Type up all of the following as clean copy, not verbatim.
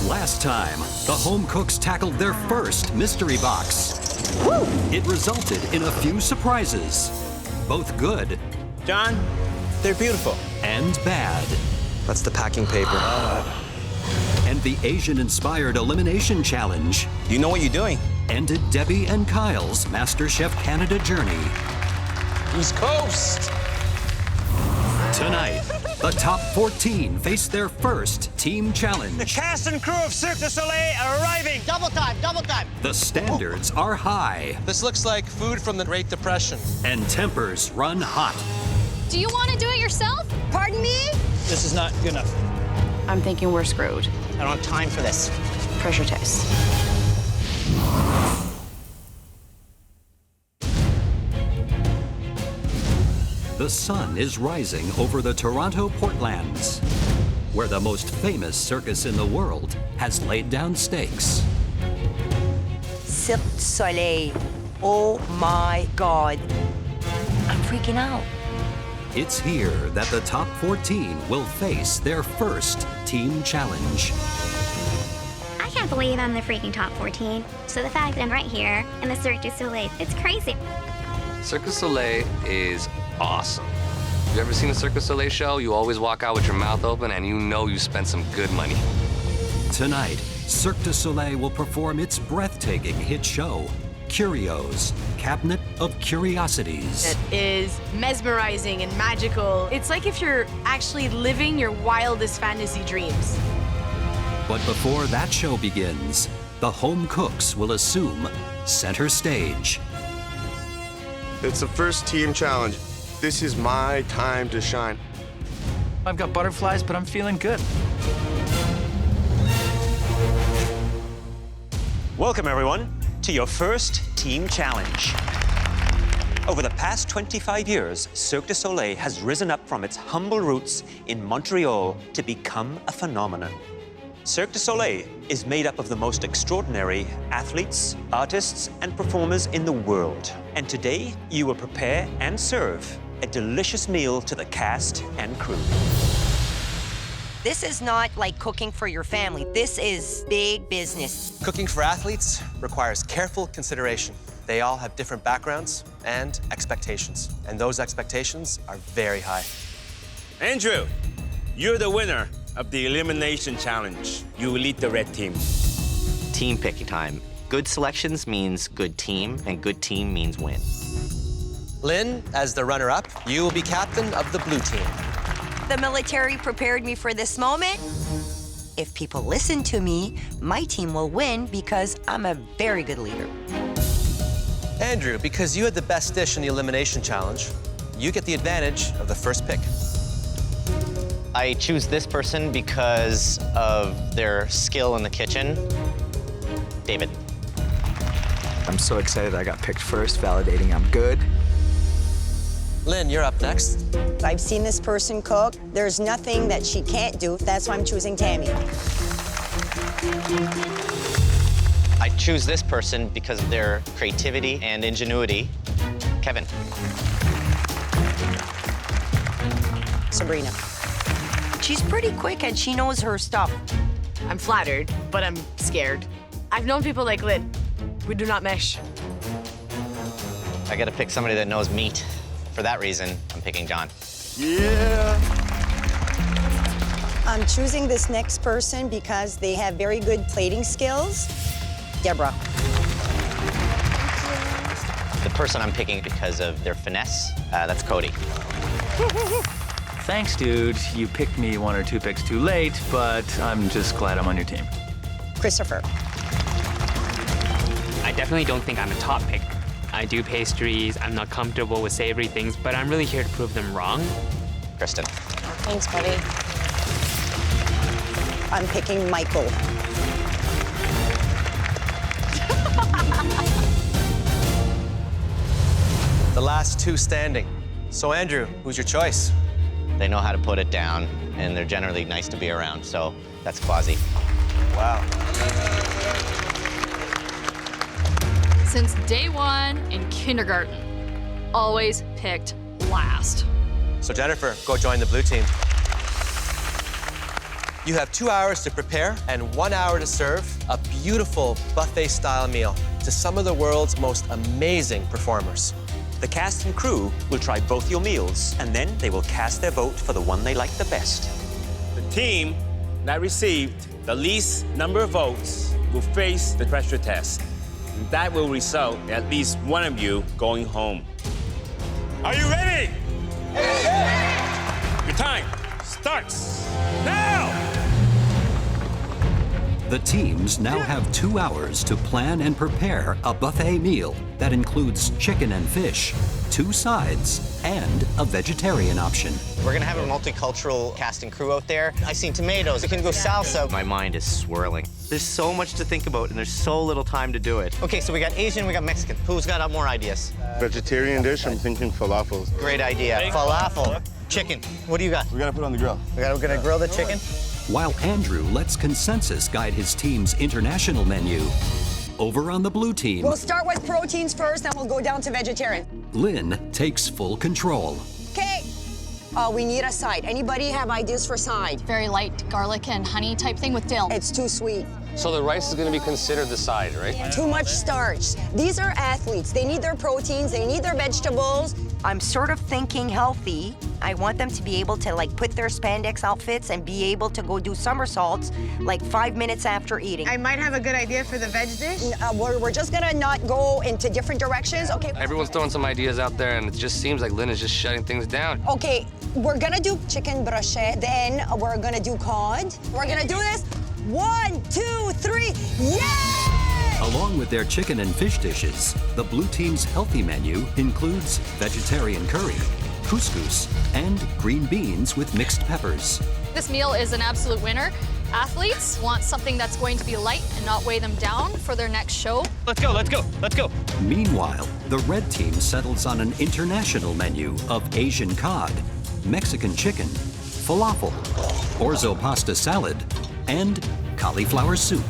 Last time, the home cooks tackled their first mystery box. It resulted in a few surprises, both good. John, they're beautiful. And bad. That's the packing paper. And the Asian-inspired elimination challenge You know what you're doing. ended Debbie and Kyle's MasterChef Canada journey. East Coast. Tonight, the top 14 face their first team challenge. The cast and crew of Cirque du Soleil are arriving. Double time, double time. The standards are high This looks like food from the Great Depression. and tempers run hot. Do you want to do it yourself? Pardon me? This is not good enough. I'm thinking we're screwed. I don't have time for this. Pressure test. The sun is rising over the Toronto Portlands, where the most famous circus in the world has laid down stakes. Cirque du Soleil. Oh my God. I'm freaking out. It's here that the top 14 will face their first team challenge. I can't believe I'm the freaking top 14. So the fact that I'm right here in the Cirque du Soleil, it's crazy. Cirque du Soleil is awesome. You ever seen a Cirque du Soleil show? You always walk out with your mouth open and you know you spent some good money. Tonight, Cirque du Soleil will perform its breathtaking hit show, Curios, Cabinet of Curiosities. It is mesmerizing and magical. It's like if you're actually living your wildest fantasy dreams. But before that show begins, the home cooks will assume center stage. It's the first team challenge. This is my time to shine. I've got butterflies, but I'm feeling good. Welcome, everyone, to your first team challenge. Over the past 25 years, Cirque du Soleil has risen up from its humble roots in Montreal to become a phenomenon. Cirque du Soleil is made up of the most extraordinary athletes, artists, and performers in the world. And today, you will prepare and serve a delicious meal to the cast and crew. This is not like cooking for your family. This is big business. Cooking for athletes requires careful consideration. They all have different backgrounds and expectations, and those expectations are very high. Andrew, you're the winner of the elimination challenge. You will lead the red team. Team picking time. Good selections means good team, and good team means win. Lynn, as the runner-up, you will be captain of the blue team. The military prepared me for this moment. If people listen to me, my team will win because I'm a very good leader. Andrew, because you had the best dish in the elimination challenge, you get the advantage of the first pick. I choose this person because of their skill in the kitchen. David. I'm so excited I got picked first, validating I'm good. Lynn, you're up next. I've seen this person cook. There's nothing that she can't do. That's why I'm choosing Tammy. I choose this person because of their creativity and ingenuity. Kevin. Sabrina. She's pretty quick and she knows her stuff. I'm flattered, but I'm scared. I've known people like Lynn. We do not mesh. I gotta pick somebody that knows meat. For that reason, I'm picking John. Yeah. I'm choosing this next person because they have very good plating skills. Deborah. The person I'm picking because of their finesse, that's Cody. Thanks, dude. You picked me 1 or 2 picks too late, but I'm just glad I'm on your team. Christopher. I definitely don't think I'm a top pick. I do pastries, I'm not comfortable with savory things, but I'm really here to prove them wrong. Kristen. Thanks, buddy. I'm picking Michael. The last two standing. So, Andrew, who's your choice? They know how to put it down, and they're generally nice to be around, so that's Quasi. Wow. Since day one in kindergarten, always picked last. So, Jennifer, go join the blue team. You have 2 hours to prepare and 1 hour to serve a beautiful buffet-style meal to some of the world's most amazing performers. The cast and crew will try both your meals, and then they will cast their vote for the one they like the best. The team that received the least number of votes will face the pressure test. And that will result in at least one of you going home. Are you ready? Your time starts now! The teams now have 2 hours to plan and prepare a buffet meal that includes chicken and fish, 2 sides, and a vegetarian option. We're gonna have a multicultural cast and crew out there. I seen tomatoes, we can go salsa. My mind is swirling. There's so much to think about and there's so little time to do it. Okay, so we got Asian, we got Mexican. Who's got more ideas? Vegetarian dish, I'm thinking falafels. Great idea. Falafel. Chicken. What do you got? We're gonna put it on the grill. We're gonna grill the chicken? While Andrew lets consensus guide his team's international menu, over on the blue team, We'll start with proteins first, then we'll go down to vegetarian. Lynn takes full control. Okay. We need a side. Anybody have ideas for side? Very light garlic and honey type thing with dill. It's too sweet. So the rice is going to be considered the side, right? Too much starch. These are athletes. They need their proteins, they need their vegetables. I'm sort of thinking healthy. I want them to be able to like put their spandex outfits and be able to go do somersaults like 5 minutes after eating. I might have a good idea for the veg dish. We're just gonna not go into different directions, okay? Everyone's throwing some ideas out there, and it just seems like Lynn is just shutting things down. Okay, we're gonna do chicken brochette, then we're gonna do cod. We're gonna do this. 1, 2, 3, yay! Along with their chicken and fish dishes, the blue team's healthy menu includes vegetarian curry, couscous, and green beans with mixed peppers. This meal is an absolute winner. Athletes want something that's going to be light and not weigh them down for their next show. Let's go, let's go, let's go. Meanwhile, the red team settles on an international menu of Asian cod, Mexican chicken, falafel, orzo pasta salad, and cauliflower soup.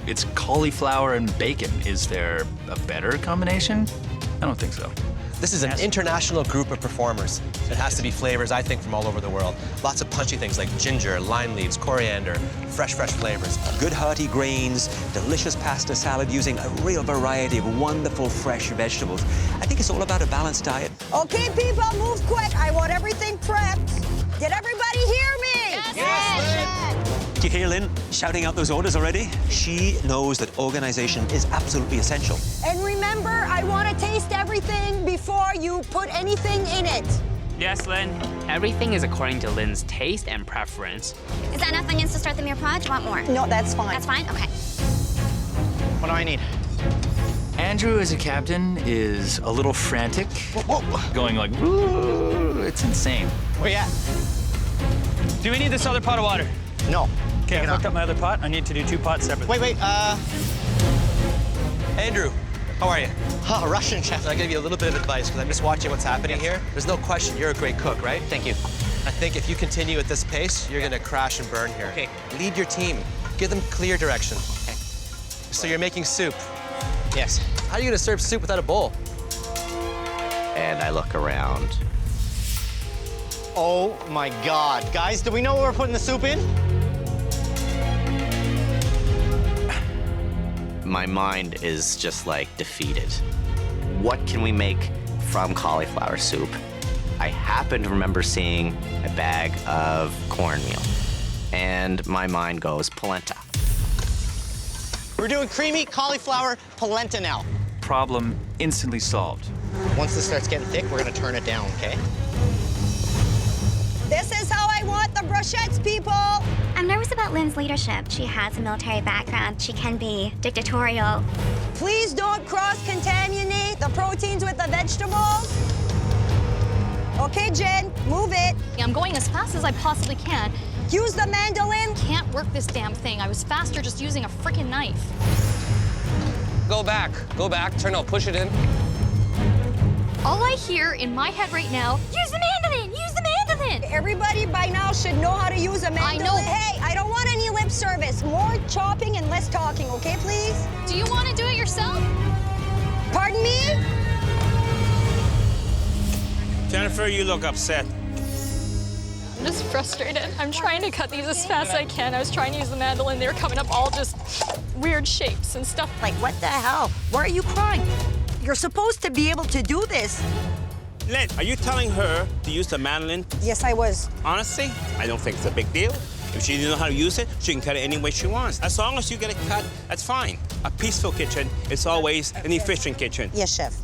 It's cauliflower and bacon. Is there a better combination? I don't think so. This is an international group of performers. It has to be flavors, I think, from all over the world. Lots of punchy things like ginger, lime leaves, coriander, fresh flavors. Good hearty grains, delicious pasta salad using a real variety of wonderful fresh vegetables. I think it's all about a balanced diet. Okay, people, move quick. I want everything prepped. Did everybody hear me? Yes. Do you hear Lynn shouting out those orders already? She knows that organization is absolutely essential. And remember, I want to taste everything before you put anything in it. Yes, Lynn. Everything is according to Lynn's taste and preference. Is that enough onions to start the meal pod? Do you want more? No, that's fine. That's fine? Okay. What do I need? Andrew, as a captain, is a little frantic. Going like, "Ooh," it's insane. Where you at? Do we need this other pot of water? No. Okay, I fucked up my other pot. I need to do 2 pots separately. Wait, Andrew, how are you? Oh, Russian chef. I'll give you a little bit of advice, because I'm just watching what's happening here. There's no question you're a great cook, right? Thank you. I think if you continue at this pace, you're gonna crash and burn here. Okay. Lead your team. Give them clear direction. Okay. So you're making soup. Yes. How are you gonna serve soup without a bowl? And I look around. Oh my God. Guys, do we know where we're putting the soup in? My mind is just like defeated. What can we make from cauliflower soup? I happen to remember seeing a bag of cornmeal, and my mind goes polenta. We're doing creamy cauliflower polenta now. Problem instantly solved. Once this starts getting thick, we're gonna turn it down, okay? This is how I want the brochettes, people. I'm nervous about Lynn's leadership. She has a military background. She can be dictatorial. Please don't cross-contaminate the proteins with the vegetables. Okay, Jen, move it. I'm going as fast as I possibly can. Use the mandolin. Can't work this damn thing. I was faster just using a freaking knife. Go back, turn, no, push it in. All I hear in my head right now, use the mandolin, use the mandolin. Everybody by now should know how to use a mandolin. I know. Hey, I don't want any lip service. More chopping and less talking, okay, please? Do you want to do it yourself? Pardon me? Jennifer, you look upset. just frustrated. I'm trying to cut these as fast as I can. I was trying to use the mandolin. They were coming up all just weird shapes and stuff. Like, what the hell? Why are you crying? You're supposed to be able to do this. Lynn, are you telling her to use the mandolin? Yes, I was. Honestly, I don't think it's a big deal. If she doesn't know how to use it, she can cut it any way she wants. As long as you get it cut, that's fine. A peaceful kitchen is always an efficient kitchen. Yes, chef.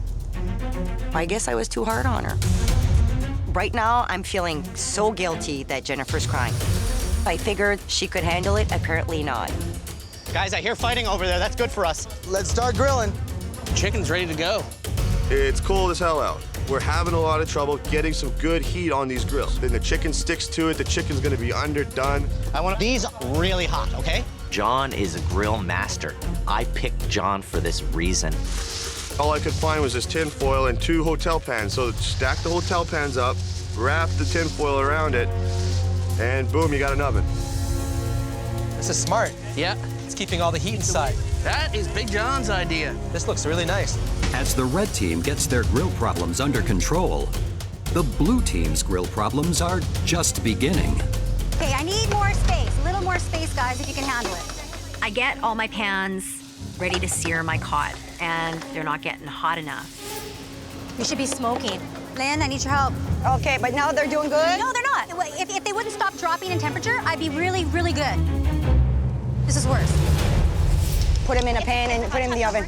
I guess I was too hard on her. Right now, I'm feeling so guilty that Jennifer's crying. I figured she could handle it, apparently not. Guys, I hear fighting over there. That's good for us. Let's start grilling. Chicken's ready to go. It's cold as hell out. We're having a lot of trouble getting some good heat on these grills. Then the chicken sticks to it, the chicken's gonna be underdone. I want these really hot, okay? John is a grill master. I picked John for this reason. All I could find was this tin foil and 2 hotel pans. So stack the hotel pans up, wrap the tin foil around it, and boom, you got an oven. This is smart. Yeah. It's keeping all the heat inside. That is Big John's idea. This looks really nice. As the red team gets their grill problems under control, the blue team's grill problems are just beginning. Okay, I need more space. A little more space, guys, if you can handle it. I get all my pans ready to sear my cod, and they're not getting hot enough. You should be smoking. Lynn, I need your help. Okay, but now they're doing good? No, they're not. If they wouldn't stop dropping in temperature, I'd be really, really good. This is worse. Put them in a pan and put them in the oven.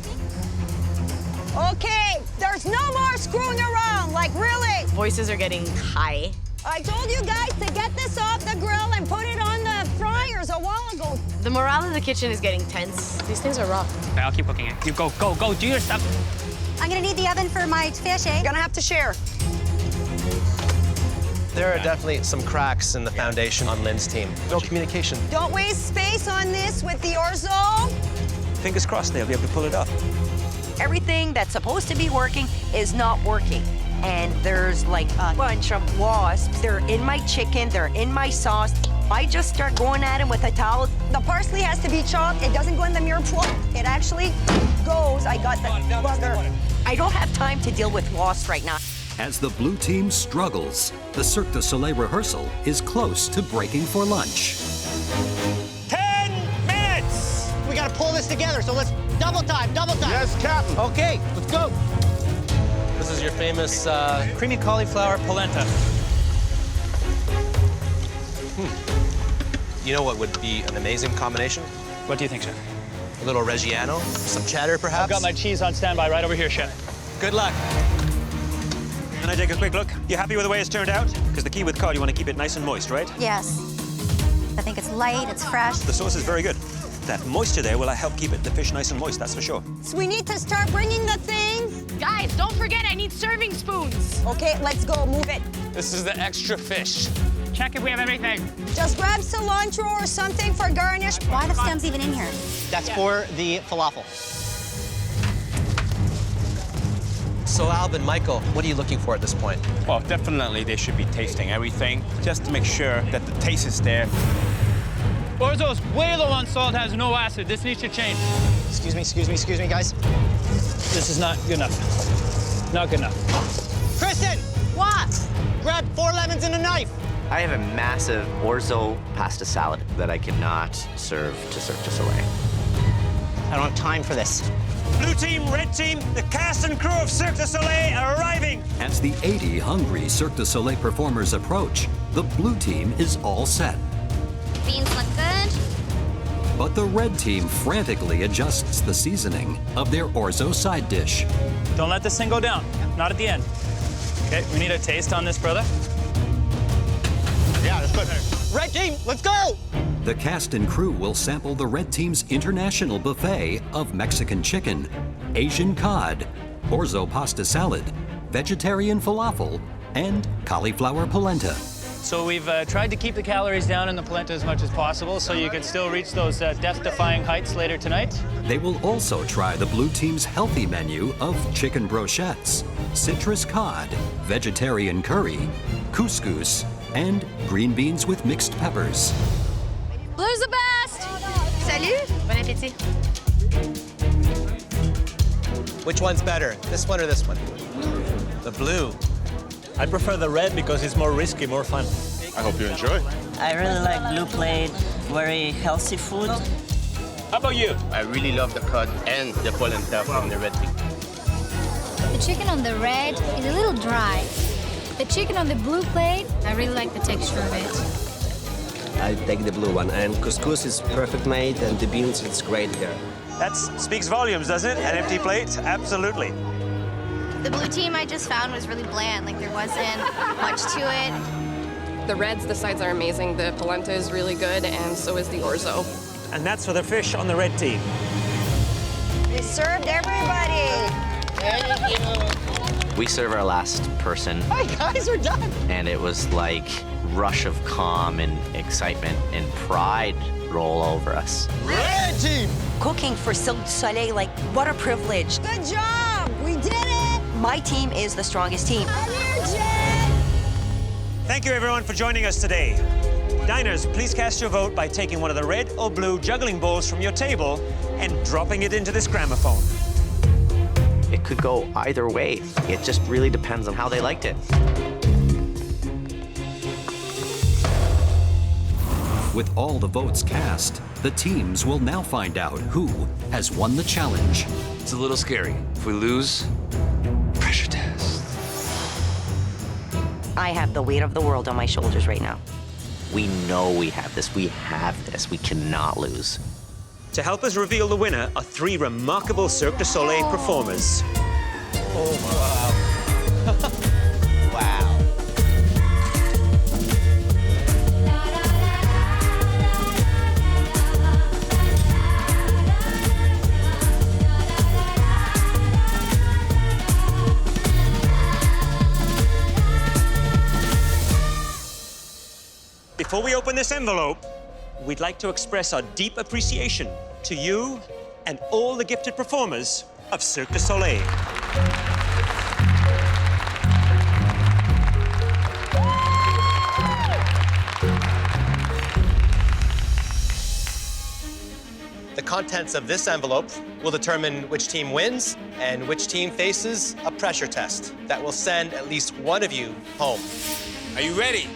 Okay, there's no more screwing around, like really. Voices are getting high. I told you guys to get this off the grill and put it on the fryers a while ago. The morale in the kitchen is getting tense. These things are rough. Okay, I'll keep cooking it. You go, do your stuff. I'm gonna need the oven for my fish, eh? Gonna have to share. There are definitely some cracks in the foundation on Lynn's team. No communication. Don't waste space on this with the orzo. Fingers crossed they'll be able to pull it off. Everything that's supposed to be working is not working. And there's like a bunch of wasps. They're in my chicken, they're in my sauce. I just start going at them with a towel. The parsley has to be chopped. It doesn't go in the mirepoix. It actually goes. I got the bugger. I don't have time to deal with wasps right now. As the blue team struggles, the Cirque du Soleil rehearsal is close to breaking for lunch. 10 minutes! We gotta pull this together, so let's double time. Yes, Captain. Okay, let's go. This is your famous creamy cauliflower polenta. You know what would be an amazing combination? What do you think, Chef? A little Reggiano, some cheddar, perhaps? I've got my cheese on standby right over here, Chef. Good luck. Can I take a quick look? You happy with the way it's turned out? Because the key with cod, you want to keep it nice and moist, right? Yes. I think it's light, it's fresh. The sauce is very good. That moisture there will help keep the fish nice and moist, that's for sure. So we need to start bringing the things. Guys, don't forget, I need serving spoons. Okay, let's go. Move it. This is the extra fish. Check if we have everything. Just grab cilantro or something for garnish. Why are the stems even in here? That's for the falafel. So, Alvin, Michael, what are you looking for at this point? Well, definitely they should be tasting everything just to make sure that the taste is there. Orzo's way low on salt, has no acid. This needs to change. Excuse me, guys. This is not good enough. Not good enough. Kristen! What? Grab 4 lemons and a knife. I have a massive orzo pasta salad that I cannot serve to Cirque du Soleil. I don't have time for this. Blue team, red team, the cast and crew of Cirque du Soleil are arriving. As the 80 hungry Cirque du Soleil performers approach, the blue team is all set. Beans look good. But the red team frantically adjusts the seasoning of their orzo side dish. Don't let this thing go down. Not at the end. Okay, we need a taste on this, brother. Yeah, that's good. Red team, let's go! The cast and crew will sample the red team's international buffet of Mexican chicken, Asian cod, orzo pasta salad, vegetarian falafel, and cauliflower polenta. So we've tried to keep the calories down in the polenta as much as possible so you can still reach those death-defying heights later tonight. They will also try the blue team's healthy menu of chicken brochettes, citrus cod, vegetarian curry, couscous, and green beans with mixed peppers. Blue's the best! Salut! Bon appétit. Which one's better, this one or this one? The blue. I prefer the red because it's more risky, more fun. I hope you enjoy. I really like blue plate, very healthy food. How about you? I really love the cod and the polenta from the red team. The chicken on the red is a little dry. The chicken on the blue plate, I really like the texture of it. I take the blue one, and couscous is perfect made, and the beans, it's great here. That speaks volumes, doesn't it? An empty plate? Absolutely. The blue team I just found was really bland, like there wasn't much to it. The reds, the sides are amazing. The polenta is really good, and so is the orzo. And that's for the fish on the red team. We served everybody. We serve our last person. Hi, guys, we're done. And it was like rush of calm and excitement and pride roll over us. Red team! Cooking for Cirque du Soleil, like, what a privilege. Good job. We did it. My team is the strongest team. Thank you, everyone, for joining us today. Diners, please cast your vote by taking one of the red or blue juggling bowls from your table and dropping it into this gramophone. It could go either way. It just really depends on how they liked it. With all the votes cast, the teams will now find out who has won the challenge. It's a little scary. If we lose, pressure test. I have the weight of the world on my shoulders right now. We know we have this. We have this. We cannot lose. To help us reveal the winner are three remarkable Cirque du Soleil performers. Oh, wow. Wow. Before we open this envelope, we'd like to express our deep appreciation to you and all the gifted performers of Cirque du Soleil. The contents of this envelope will determine which team wins and which team faces a pressure test that will send at least one of you home. Are you ready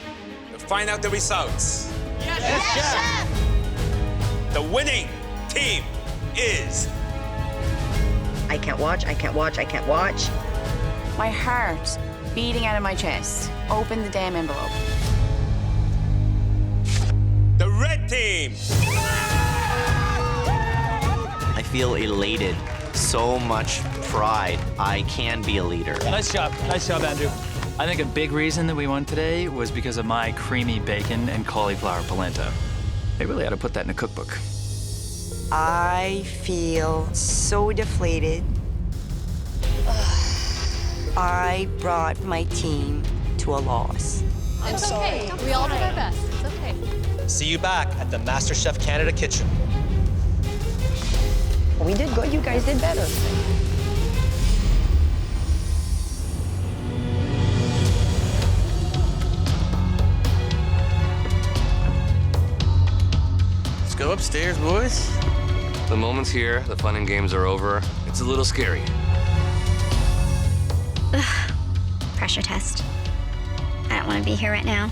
to find out the results? Yes, chef. The winning team is... I can't watch, I can't watch, I can't watch. My heart beating out of my chest. Open the damn envelope. The red team! I feel elated. So much pride. I can be a leader. Nice job, Andrew. I think a big reason that we won today was because of my creamy bacon and cauliflower polenta. They really ought to put that in a cookbook. I feel so deflated. I brought my team to a loss. It's okay. We all did our best. It's okay. See you back at the MasterChef Canada kitchen. We did good. You guys did better. Let's go upstairs, boys. The moment's here. The fun and games are over. It's a little scary. Ugh. Pressure test. I don't want to be here right now.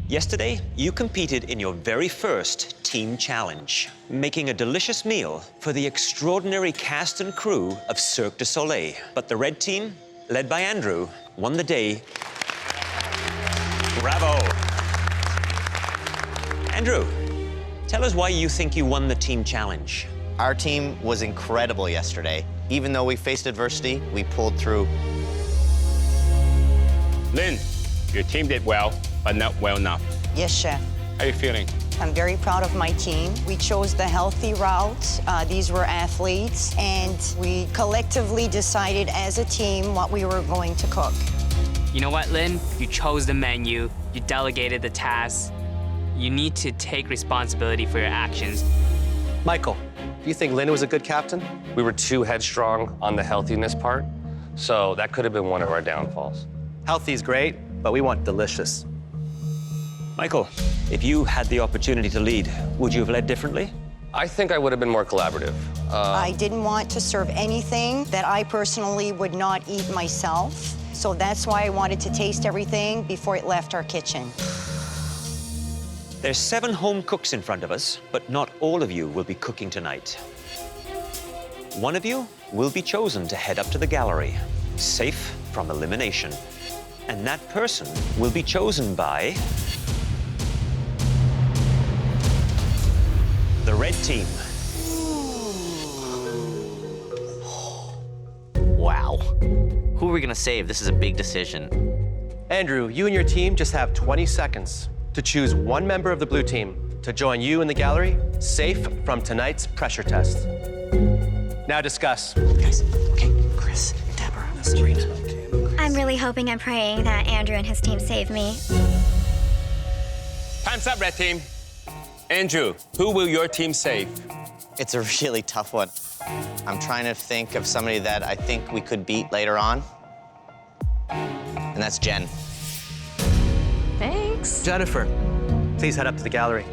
Yesterday, you competed in your very first team challenge, making a delicious meal for the extraordinary cast and crew of Cirque du Soleil. But the red team, led by Andrew, won the day. Bravo. Andrew, tell us why you think you won the team challenge. Our team was incredible yesterday. Even though we faced adversity, we pulled through. Lynn, your team did well, but not well enough. Yes, chef. How are you feeling? I'm very proud of my team. We chose the healthy route. These were athletes, and we collectively decided as a team what we were going to cook. You know what, Lynn? You chose the menu, you delegated the tasks. You need to take responsibility for your actions. Michael, do you think Lynn was a good captain? We were too headstrong on the healthiness part, so that could have been one of our downfalls. Healthy is great, but we want delicious. Michael, if you had the opportunity to lead, would you have led differently? I think I would have been more collaborative. I didn't want to serve anything that I personally would not eat myself. So that's why I wanted to taste everything before it left our kitchen. There's 7 home cooks in front of us, but not all of you will be cooking tonight. One of you will be chosen to head up to the gallery, safe from elimination. And that person will be chosen by the red team. Wow. Who are we gonna save? This is a big decision. Andrew, you and your team just have 20 seconds to choose one member of the blue team to join you in the gallery, safe from tonight's pressure test. Now discuss. Guys, okay, Chris, Deborah, Serena. I'm really hoping and praying that Andrew and his team save me. Time's up, red team. Andrew, who will your team save? It's a really tough one. I'm trying to think of somebody that I think we could beat later on. And that's Jen. Thanks. Jennifer, please head up to the gallery.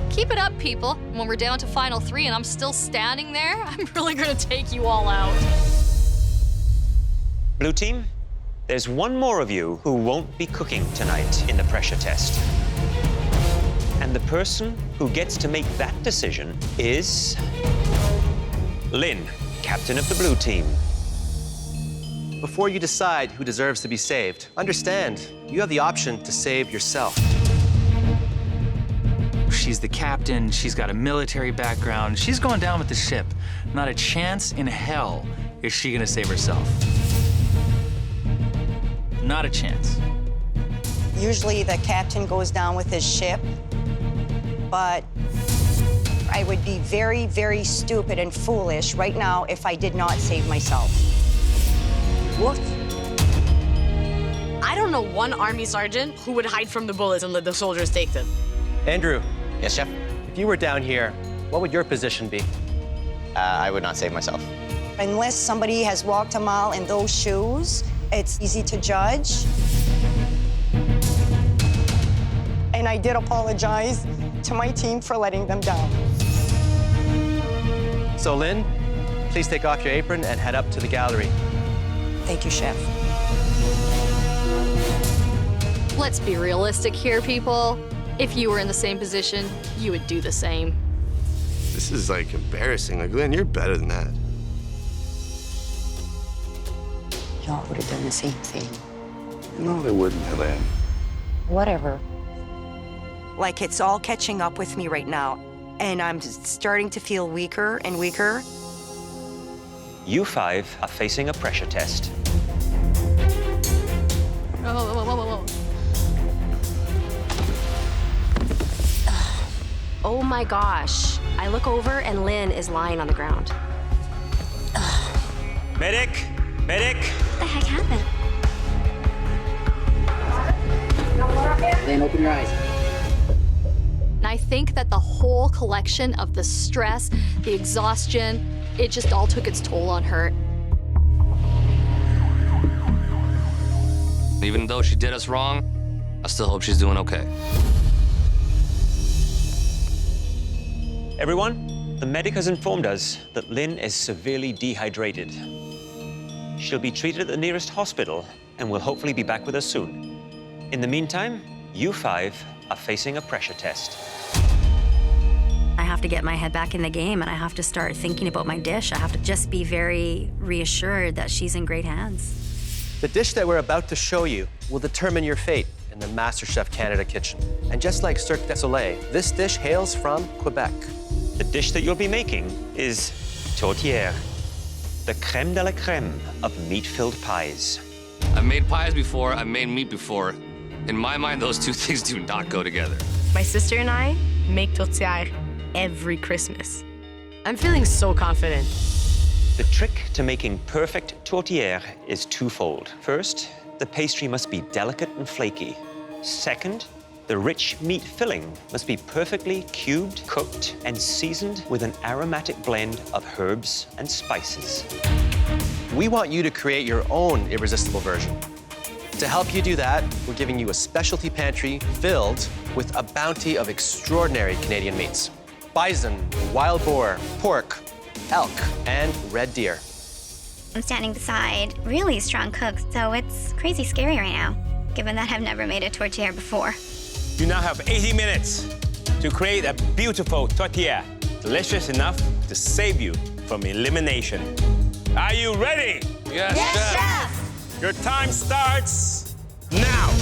Keep it up, people. When we're down to final 3 and I'm still standing there, I'm really gonna take you all out. Blue team, there's one more of you who won't be cooking tonight in the pressure test. And the person who gets to make that decision is Lynn, captain of the blue team. Before you decide who deserves to be saved, understand you have the option to save yourself. She's the captain, she's got a military background, she's going down with the ship. Not a chance in hell is she gonna save herself. Not a chance. Usually the captain goes down with his ship, but I would be very, very stupid and foolish right now if I did not save myself. What? I don't know one army sergeant who would hide from the bullets and let the soldiers take them. Andrew. Yes, chef? If you were down here, what would your position be? I would not save myself. Unless somebody has walked a mile in those shoes, it's easy to judge. And I did apologize to my team for letting them down. So, Lynn, please take off your apron and head up to the gallery. Thank you, Chef. Let's be realistic here, people. If you were in the same position, you would do the same. This is like embarrassing. Like, Lynn, you're better than that. Y'all would have done the same thing. No, they wouldn't, Lynn. Whatever. Like, it's all catching up with me right now, and I'm starting to feel weaker and weaker. You 5 are facing a pressure test. Whoa. Oh my gosh. I look over and Lynn is lying on the ground. Medic! Medic! What the heck happened? Lynn, open your eyes. And I think that the whole collection of the stress, the exhaustion, it just all took its toll on her. Even though she did us wrong, I still hope she's doing okay. Everyone, the medic has informed us that Lynn is severely dehydrated. She'll be treated at the nearest hospital and will hopefully be back with us soon. In the meantime, you 5 are facing a pressure test. I have to get my head back in the game and I have to start thinking about my dish. I have to just be very reassured that she's in great hands. The dish that we're about to show you will determine your fate in the MasterChef Canada kitchen. And just like Cirque du Soleil, this dish hails from Quebec. The dish that you'll be making is Tourtière, the crème de la crème of meat-filled pies. I've made pies before, I've made meat before. In my mind, those two things do not go together. My sister and I make tourtière every Christmas. I'm feeling so confident. The trick to making perfect tourtière is twofold. First, the pastry must be delicate and flaky. Second, the rich meat filling must be perfectly cubed, cooked, and seasoned with an aromatic blend of herbs and spices. We want you to create your own irresistible version. To help you do that, we're giving you a specialty pantry filled with a bounty of extraordinary Canadian meats. Bison, wild boar, pork, elk, and red deer. I'm standing beside really strong cooks, so it's crazy scary right now, given that I've never made a tourtière before. You now have 80 minutes to create a beautiful tourtière, delicious enough to save you from elimination. Are you ready? Yes, Chef. Your time starts now.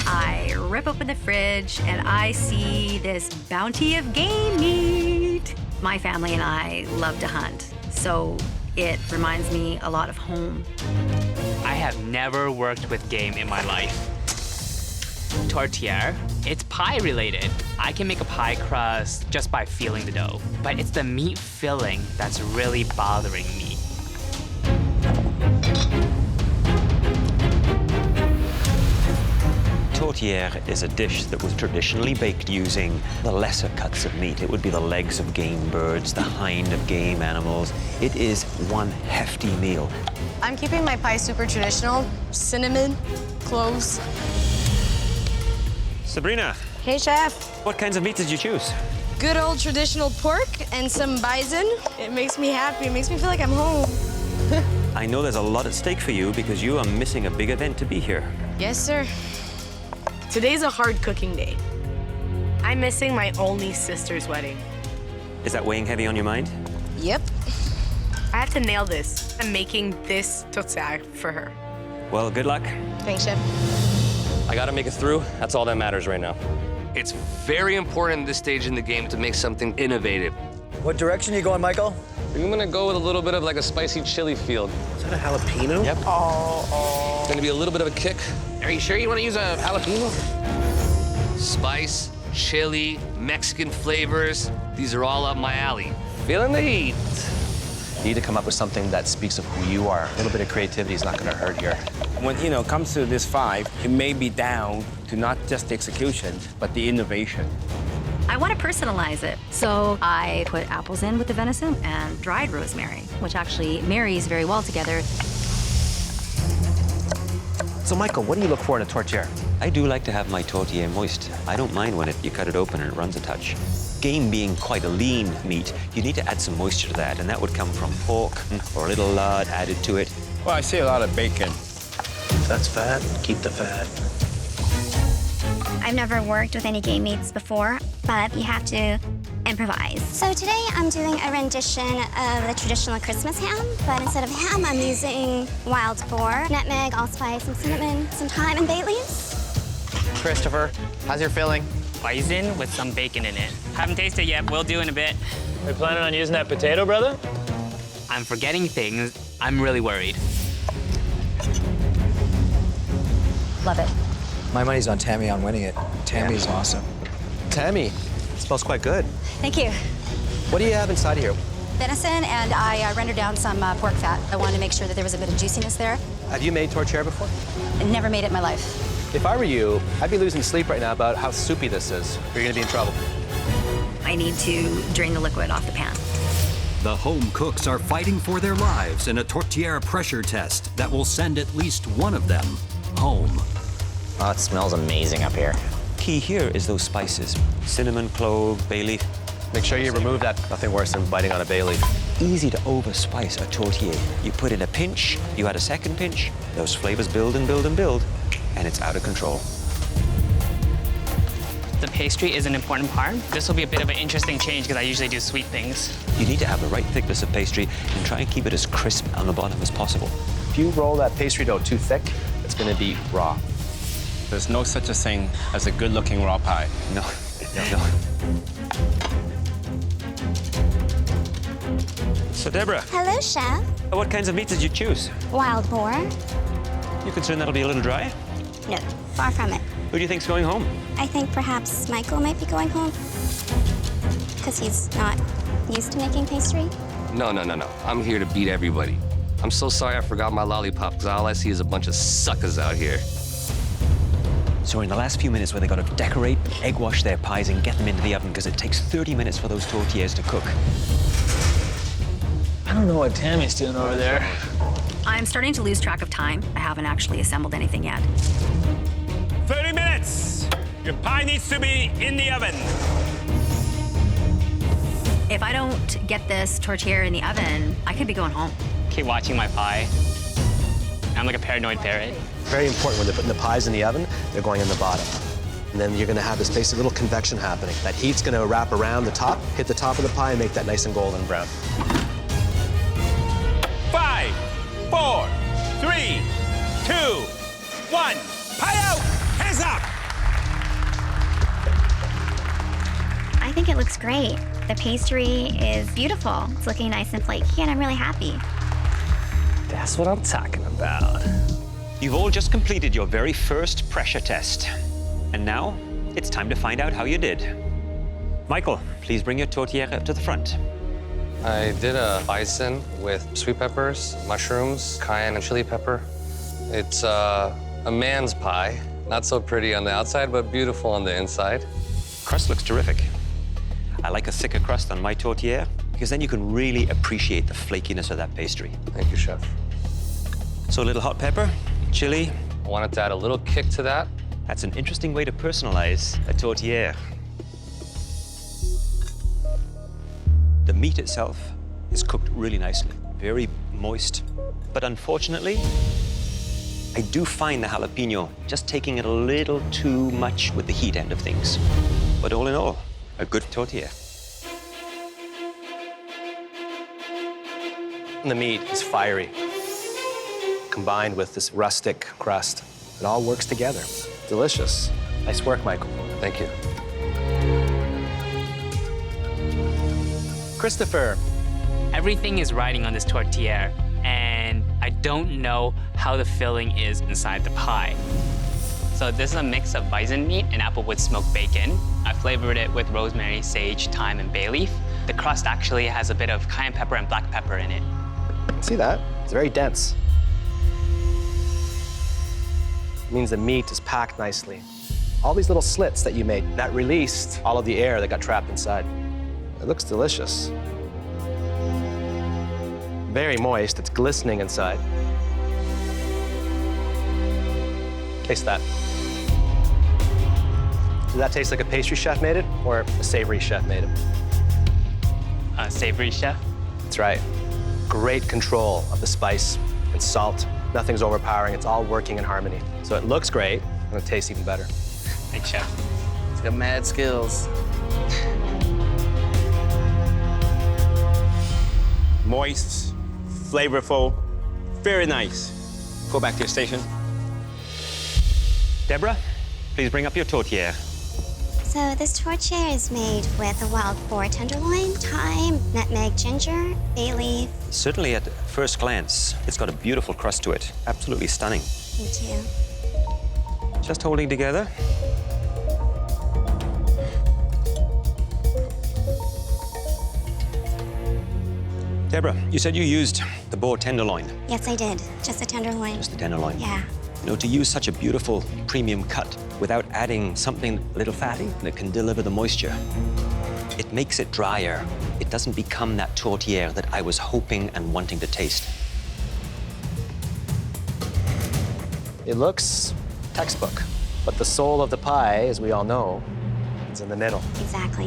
I rip open the fridge and I see this bounty of game meat. My family and I love to hunt, so it reminds me a lot of home. I have never worked with game in my life. Tourtière, it's pie related. I can make a pie crust just by feeling the dough, but it's the meat filling that's really bothering me. Tourtière is a dish that was traditionally baked using the lesser cuts of meat. It would be the legs of game birds, the hind of game animals. It is one hefty meal. I'm keeping my pie super traditional. Cinnamon, cloves. Sabrina. Hey, Chef. What kinds of meat did you choose? Good old traditional pork and some bison. It makes me happy. It makes me feel like I'm home. I know there's a lot at stake for you because you are missing a big event to be here. Yes, sir. Today's a hard cooking day. I'm missing my only sister's wedding. Is that weighing heavy on your mind? Yep. I have to nail this. I'm making this tourtière for her. Well, good luck. Thanks, Chef. I gotta make it through. That's all that matters right now. It's very important at this stage in the game to make something innovative. What direction are you going, Michael? I'm gonna go with a little bit of like a spicy chili feel. Is that a jalapeno? Yep. It's gonna be a little bit of a kick. Are you sure you want to use a jalapeno? Spice, chili, Mexican flavors. These are all up my alley. Feeling the heat. You need to come up with something that speaks of who you are. A little bit of creativity is not going to hurt here. When it comes to this 5, it may be down to not just the execution, but the innovation. I want to personalize it. So I put apples in with the venison and dried rosemary, which actually marries very well together. So, Michael, what do you look for in a tourtière? I do like to have my tourtière moist. I don't mind when you cut it open and it runs a touch. Game being quite a lean meat, you need to add some moisture to that, and that would come from pork or a little lard added to it. Well, I see a lot of bacon. If that's fat, keep the fat. I've never worked with any game meats before, but you have to improvise. So today I'm doing a rendition of the traditional Christmas ham, but instead of ham, I'm using wild boar, nutmeg, allspice, some cinnamon, some thyme, and bay leaves. Christopher, how's your filling? Bison with some bacon in it. Haven't tasted it yet, will do in a bit. Are you planning on using that potato, brother? I'm forgetting things. I'm really worried. Love it. My money's on Tammy on winning it. Tammy's awesome. Tammy, it smells quite good. Thank you. What do you have inside here? Venison, and I rendered down some pork fat. I wanted to make sure that there was a bit of juiciness there. Have you made tourtière before? I never made it in my life. If I were you, I'd be losing sleep right now about how soupy this is. You're gonna be in trouble. I need to drain the liquid off the pan. The home cooks are fighting for their lives in a tourtière pressure test that will send at least one of them home. Oh, it smells amazing up here. Key here is those spices. Cinnamon, clove, bay leaf. Make sure you remove that. Nothing worse than biting on a bay leaf. Easy to overspice a tourtière. You put in a pinch, you add a second pinch, those flavors build and build and build, and it's out of control. The pastry is an important part. This will be a bit of an interesting change because I usually do sweet things. You need to have the right thickness of pastry and try and keep it as crisp on the bottom as possible. If you roll that pastry dough too thick, it's gonna be raw. There's no such a thing as a good-looking raw pie. No. So, Deborah. Hello, Chef. What kinds of meat did you choose? Wild boar? You concerned that'll be a little dry? No, far from it. Who do you think's going home? I think perhaps Michael might be going home because he's not used to making pastry. No. I'm here to beat everybody. I'm so sorry I forgot my lollipop, because all I see is a bunch of suckers out here. So in the last few minutes where they got to decorate, egg wash their pies and get them into the oven because it takes 30 minutes for those tourtières to cook. I don't know what Tammy's doing over there. I'm starting to lose track of time. I haven't actually assembled anything yet. 30 minutes! Your pie needs to be in the oven. If I don't get this tourtière in the oven, I could be going home. Keep watching my pie. I'm like a paranoid parrot. Very important when they're putting the pies in the oven, they're going in the bottom. And then you're gonna have this basic little convection happening. That heat's gonna wrap around the top, hit the top of the pie, and make that nice and golden brown. 5, 4, 3, 2, 1. Pie out! Hands up! I think it looks great. The pastry is beautiful. It's looking nice and flaky, and I'm really happy. That's what I'm talking about. You've all just completed your very first pressure test. And now, it's time to find out how you did. Michael, please bring your tourtière up to the front. I did a bison with sweet peppers, mushrooms, cayenne, and chili pepper. It's a man's pie. Not so pretty on the outside, but beautiful on the inside. Crust looks terrific. I like a thicker crust on my tourtière because then you can really appreciate the flakiness of that pastry. Thank you, chef. So a little hot pepper, chili. I wanted to add a little kick to that. That's an interesting way to personalize a tourtière. The meat itself is cooked really nicely, very moist. But unfortunately, I do find the jalapeno just taking it a little too much with the heat end of things. But all in all, a good tourtière. And the meat is fiery, combined with this rustic crust. It all works together. Delicious. Nice work, Michael. Thank you. Christopher. Everything is riding on this tourtière, and I don't know how the filling is inside the pie. So this is a mix of bison meat and applewood smoked bacon. I flavored it with rosemary, sage, thyme, and bay leaf. The crust actually has a bit of cayenne pepper and black pepper in it. See that? It's very dense. It means the meat is packed nicely. All these little slits that you made, that released all of the air that got trapped inside. It looks delicious. Very moist, it's glistening inside. Taste that. Does that taste like a pastry chef made it, or a savory chef made it? A savory chef? That's right. Great control of the spice and salt. Nothing's overpowering, it's all working in harmony. So it looks great, and it tastes even better. Thanks, chef. He's got mad skills. Moist, flavorful, very nice. Go back to your station. Deborah, please bring up your tourtière. So this tourtière is made with a wild boar tenderloin, thyme, nutmeg, ginger, bay leaf. Certainly at first glance, it's got a beautiful crust to it. Absolutely stunning. Me too. Just holding together. Deborah, you said you used the boar tenderloin. Yes, I did. Just a tenderloin. Just the tenderloin. Yeah. You know, to use such a beautiful premium cut without adding something a little fatty that can deliver the moisture, it makes it drier. It doesn't become that tourtière that I was hoping and wanting to taste. It looks textbook, but the soul of the pie, as we all know, is in the middle. Exactly.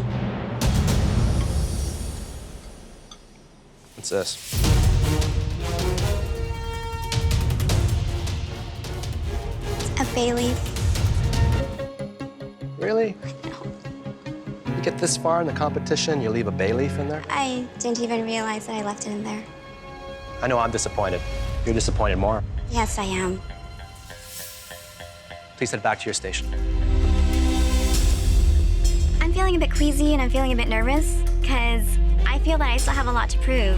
What's this? A bay leaf. Really? You get this far in the competition, you leave a bay leaf in there? I didn't even realize that I left it in there. I know I'm disappointed. You're disappointed more. Yes, I am. Please head back to your station. I'm feeling a bit queasy and I'm feeling a bit nervous because I feel that I still have a lot to prove.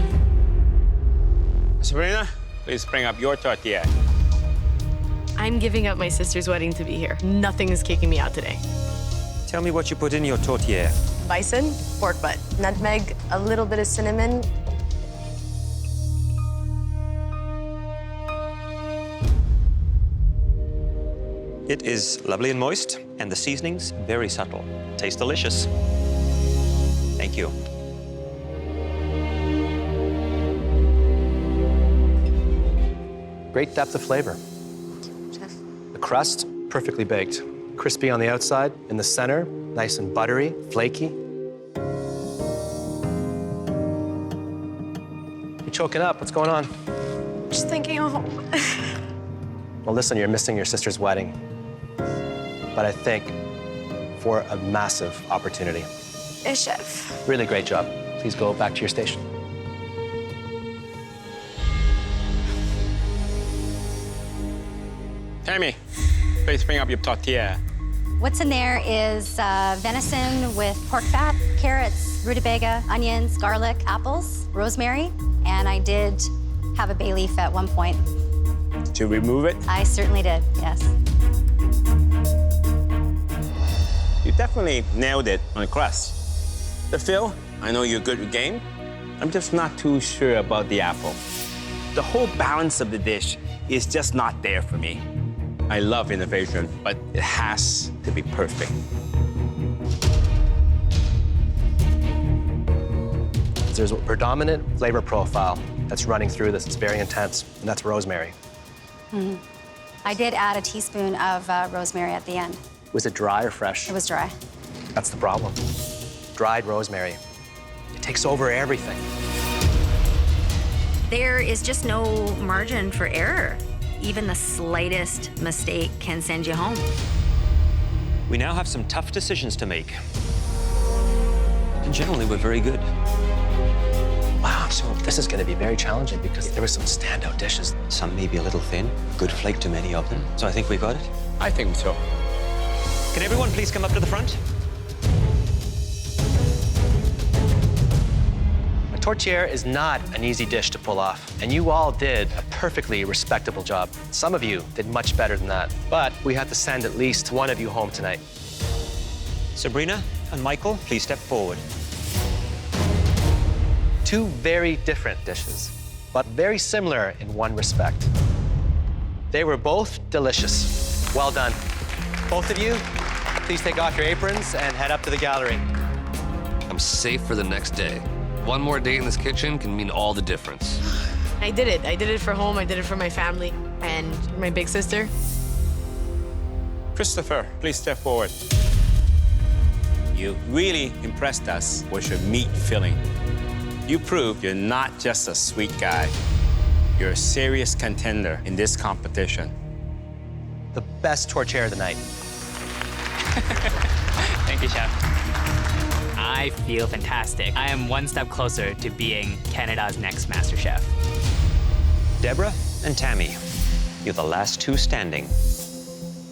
Sabrina, please bring up your tourtière. I'm giving up my sister's wedding to be here. Nothing is kicking me out today. Tell me what you put in your tourtière. Bison, pork butt, nutmeg, a little bit of cinnamon. It is lovely and moist, and the seasonings very subtle. Tastes delicious. Thank you. Great depth of flavor. The crust, perfectly baked. Crispy on the outside, in the center, nice and buttery, flaky. choking up. What's going on? Just thinking of home. Well, listen, you're missing your sister's wedding. But I think for a massive opportunity. Yes, chef. Really great job. Please go back to your station. Tammy, please bring up your tortilla. What's in there is venison with pork fat, carrots, rutabaga, onions, garlic, apples, rosemary, and I did have a bay leaf at one point. Did you remove it? I certainly did, yes. You definitely nailed it on the crust. The fill, I know you're good with game. I'm just not too sure about the apple. The whole balance of the dish is just not there for me. I love innovation, but it has to be perfect. There's a predominant flavor profile that's running through this. It's very intense, and that's rosemary. Mm-hmm. I did add a teaspoon of rosemary at the end. Was it dry or fresh? It was dry. That's the problem. Dried rosemary. It takes over everything. There is just no margin for error. Even the slightest mistake can send you home. We now have some tough decisions to make. And generally, we're very good. Wow, so this is going to be very challenging because there were some standout dishes. Some may be a little thin, good flake to many of them. So I think we got it. I think so. Can everyone please come up to the front? A tourtière is not an easy dish to pull off, and you all did a perfectly respectable job. Some of you did much better than that, but we had to send at least one of you home tonight. Sabrina and Michael, please step forward. Two very different dishes, but very similar in one respect. They were both delicious. Well done. Both of you, please take off your aprons and head up to the gallery. I'm safe for the next day. One more day in this kitchen can mean all the difference. I did it. I did it for home. I did it for my family and my big sister. Christopher, please step forward. You really impressed us with your meat filling. You proved you're not just a sweet guy. You're a serious contender in this competition. The best tourtière of the night. Thank you, Chef. I feel fantastic. I am one step closer to being Canada's next MasterChef. Deborah and Tammy, you're the last two standing.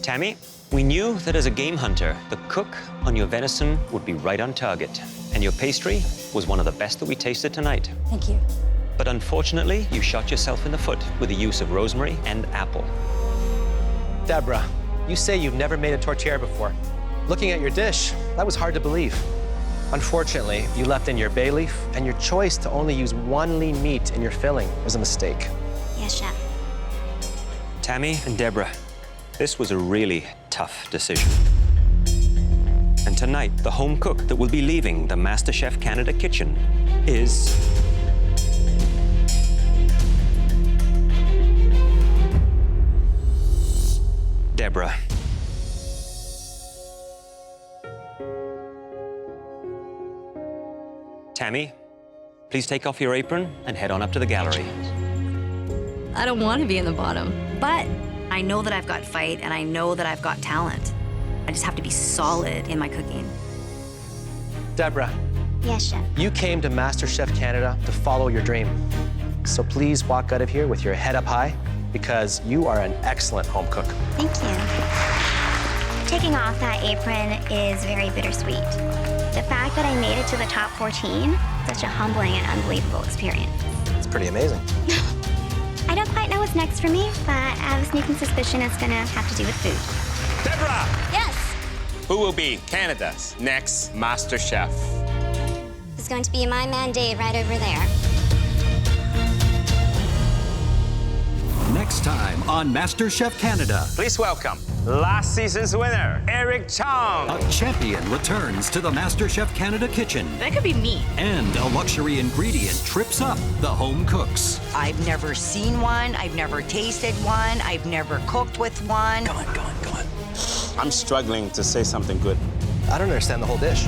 Tammy, we knew that as a game hunter, the cook on your venison would be right on target, and your pastry was one of the best that we tasted tonight. Thank you. But unfortunately, you shot yourself in the foot with the use of rosemary and apple. Deborah, you say you've never made a tourtière before. Looking at your dish, that was hard to believe. Unfortunately, you left in your bay leaf, and your choice to only use one lean meat in your filling was a mistake. Yes, Chef. Tammy and Deborah, this was a really tough decision. And tonight, the home cook that will be leaving the MasterChef Canada kitchen is... Deborah. Tammy, please take off your apron and head on up to the gallery. I don't want to be in the bottom, but I know that I've got fight and I know that I've got talent. I just have to be solid in my cooking. Deborah. Yes, Chef. You came to MasterChef Canada to follow your dream. So please walk out of here with your head up high because you are an excellent home cook. Thank you. Taking off that apron is very bittersweet. The fact that I made it to the top 14, such a humbling and unbelievable experience. It's pretty amazing. I don't quite know what's next for me, but I have a sneaking suspicion it's gonna have to do with food. Deborah! Yes? Who will be Canada's next MasterChef? It's going to be my mandate right over there. Next time on MasterChef Canada. Please welcome last season's winner, Eric Chong. A champion returns to the MasterChef Canada kitchen. That could be me. And a luxury ingredient trips up the home cooks. I've never seen one. I've never tasted one. I've never cooked with one. Go on. I'm struggling to say something good. I don't understand the whole dish.